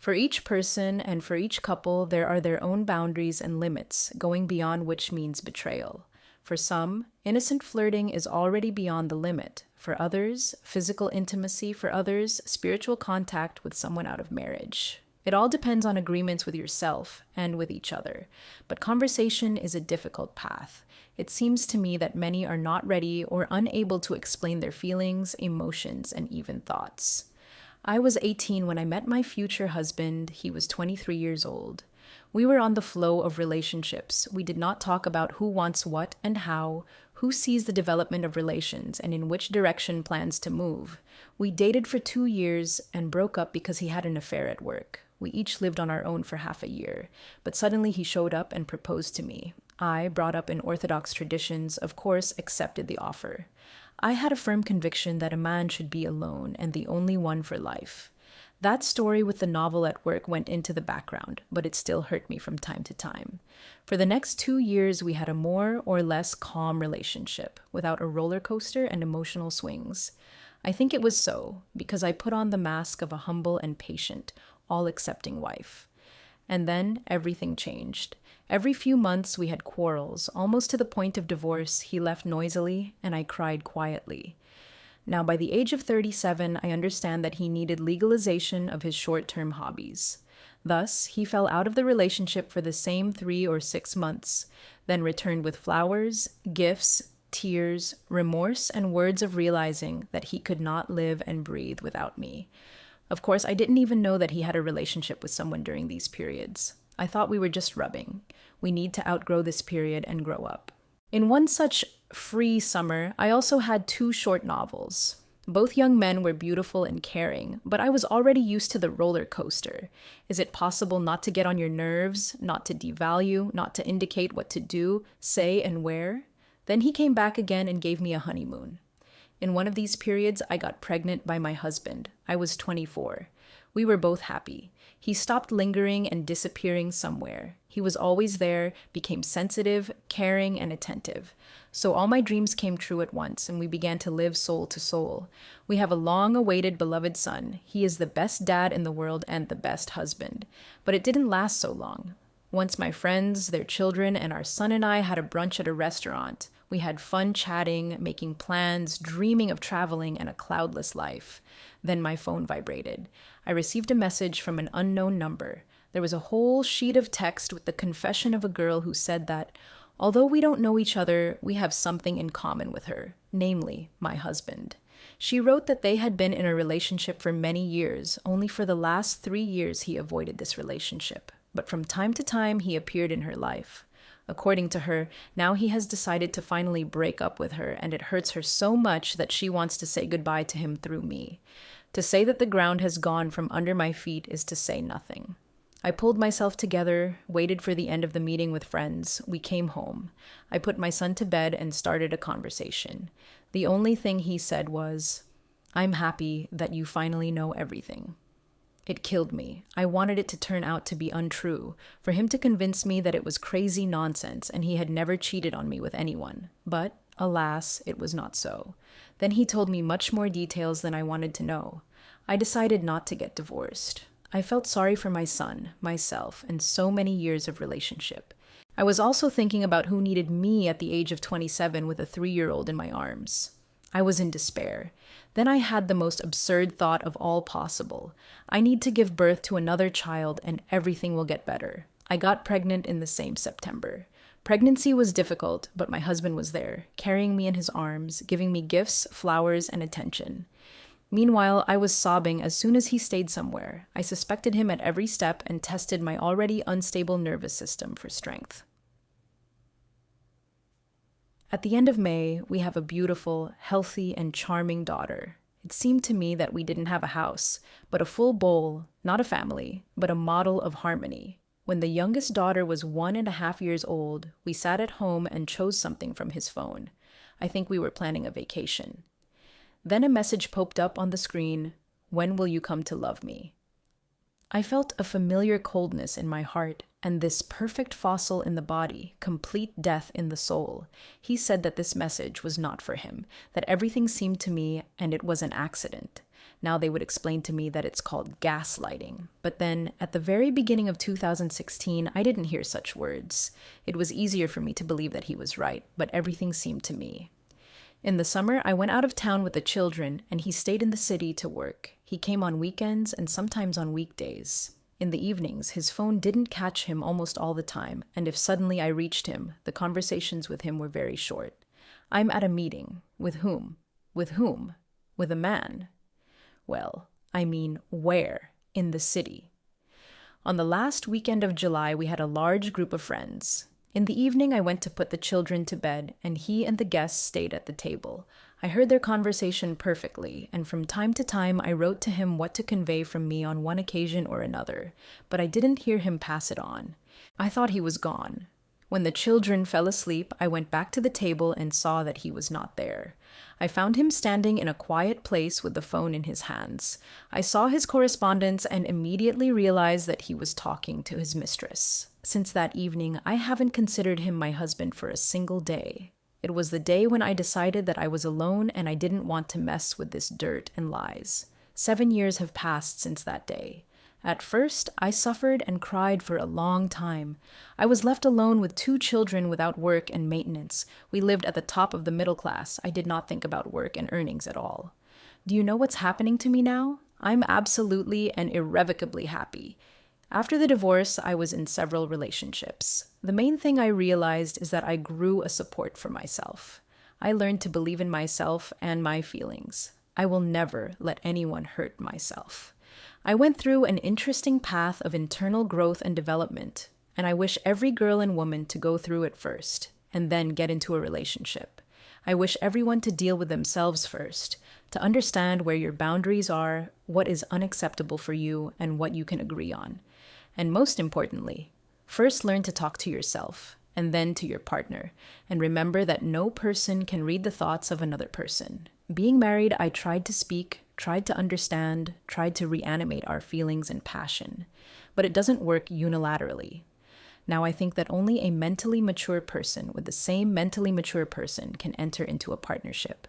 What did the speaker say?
For each person and for each couple, there are their own boundaries and limits, going beyond which means betrayal. For some, innocent flirting is already beyond the limit. For others, physical intimacy. For others, spiritual contact with someone out of marriage. It all depends on agreements with yourself and with each other. But conversation is a difficult path. It seems to me that many are not ready or unable to explain their feelings, emotions, and even thoughts. I was 18 when I met my future husband. He was 23 years old. We were on the flow of relationships. We did not talk about who wants what and how, who sees the development of relations, and in which direction plans to move. We dated for 2 years and broke up because he had an affair at work. We each lived on our own for half a year, but suddenly he showed up and proposed to me. I, brought up in Orthodox traditions, of course, accepted the offer. I had a firm conviction that a man should be alone and the only one for life. That story with the novel at work went into the background, but it still hurt me from time to time. For the next 2 years, we had a more or less calm relationship, without a roller coaster and emotional swings. I think it was so, because I put on the mask of a humble and patient, all-accepting wife. And then everything changed. Every few months we had quarrels, almost to the point of divorce. He left noisily, and I cried quietly. Now, by the age of 37, I understand that he needed legalization of his short-term hobbies. Thus, he fell out of the relationship for the same 3 or 6 months, then returned with flowers, gifts, tears, remorse, and words of realizing that he could not live and breathe without me. Of course, I didn't even know that he had a relationship with someone during these periods. I thought we were just rubbing. We need to outgrow this period and grow up. In one such free summer, I also had 2 short novels. Both young men were beautiful and caring, but I was already used to the roller coaster. Is it possible not to get on your nerves, not to devalue, not to indicate what to do, say, and where? Then he came back again and gave me a honeymoon. In one of these periods, I got pregnant by my husband. I was 24. We were both happy. He stopped lingering and disappearing somewhere. He was always there, became sensitive, caring, and attentive. So all my dreams came true at once, and we began to live soul to soul. We have a long-awaited beloved son. He is the best dad in the world and the best husband. But it didn't last so long. Once my friends, their children, and our son and I had a brunch at a restaurant. We had fun chatting, making plans, dreaming of traveling and a cloudless life. Then my phone vibrated. I received a message from an unknown number. There was a whole sheet of text with the confession of a girl who said that, although we don't know each other, we have something in common with her, namely, my husband. She wrote that they had been in a relationship for many years. Only for the last 3 years he avoided this relationship. But from time to time, he appeared in her life. According to her, now he has decided to finally break up with her, and it hurts her so much that she wants to say goodbye to him through me. To say that the ground has gone from under my feet is to say nothing. I pulled myself together, waited for the end of the meeting with friends. We came home. I put my son to bed and started a conversation. The only thing he said was, "I'm happy that you finally know everything." It killed me. I wanted it to turn out to be untrue, for him to convince me that it was crazy nonsense and he had never cheated on me with anyone. But, alas, it was not so. Then he told me much more details than I wanted to know. I decided not to get divorced. I felt sorry for my son, myself, and so many years of relationship. I was also thinking about who needed me at the age of 27 with a 3-year-old in my arms. I was in despair. Then I had the most absurd thought of all possible. I need to give birth to another child and everything will get better. I got pregnant in the same September. Pregnancy was difficult, but my husband was there, carrying me in his arms, giving me gifts, flowers, and attention. Meanwhile, I was sobbing as soon as he stayed somewhere. I suspected him at every step and tested my already unstable nervous system for strength. At the end of May, we have a beautiful, healthy, and charming daughter. It seemed to me that we didn't have a house, but a full bowl, not a family, but a model of harmony. When the youngest daughter was 1.5 years old, we sat at home and chose something from his phone. I think we were planning a vacation. Then a message popped up on the screen, "When will you come to love me?" I felt a familiar coldness in my heart, and this perfect fossil in the body, complete death in the soul. He said that this message was not for him, that everything seemed to me, and it was an accident. Now they would explain to me that it's called gaslighting. But then, at the very beginning of 2016, I didn't hear such words. It was easier for me to believe that he was right, but everything seemed to me. In the summer, I went out of town with the children, and he stayed in the city to work. He came on weekends and sometimes on weekdays. In the evenings, his phone didn't catch him almost all the time, and if suddenly I reached him, the conversations with him were very short. I'm at a meeting. With whom? With whom? With a man. Well, I mean, where? In the city. On the last weekend of July, we had a large group of friends. In the evening, I went to put the children to bed, and he and the guests stayed at the table. I heard their conversation perfectly, and from time to time, I wrote to him what to convey from me on one occasion or another, but I didn't hear him pass it on. I thought he was gone. When the children fell asleep, I went back to the table and saw that he was not there. I found him standing in a quiet place with the phone in his hands. I saw his correspondence and immediately realized that he was talking to his mistress. Since that evening, I haven't considered him my husband for a single day. It was the day when I decided that I was alone and I didn't want to mess with this dirt and lies. 7 years have passed since that day. At first, I suffered and cried for a long time. I was left alone with 2 children without work and maintenance. We lived at the top of the middle class. I did not think about work and earnings at all. Do you know what's happening to me now? I'm absolutely and irrevocably happy. After the divorce, I was in several relationships. The main thing I realized is that I grew a support for myself. I learned to believe in myself and my feelings. I will never let anyone hurt myself. I went through an interesting path of internal growth and development, and I wish every girl and woman to go through it first, and then get into a relationship. I wish everyone to deal with themselves first, to understand where your boundaries are, what is unacceptable for you, and what you can agree on. And most importantly, first learn to talk to yourself, and then to your partner, and remember that no person can read the thoughts of another person. Being married, I tried to speak, tried to understand, tried to reanimate our feelings and passion, but it doesn't work unilaterally. Now I think that only a mentally mature person with the same mentally mature person can enter into a partnership.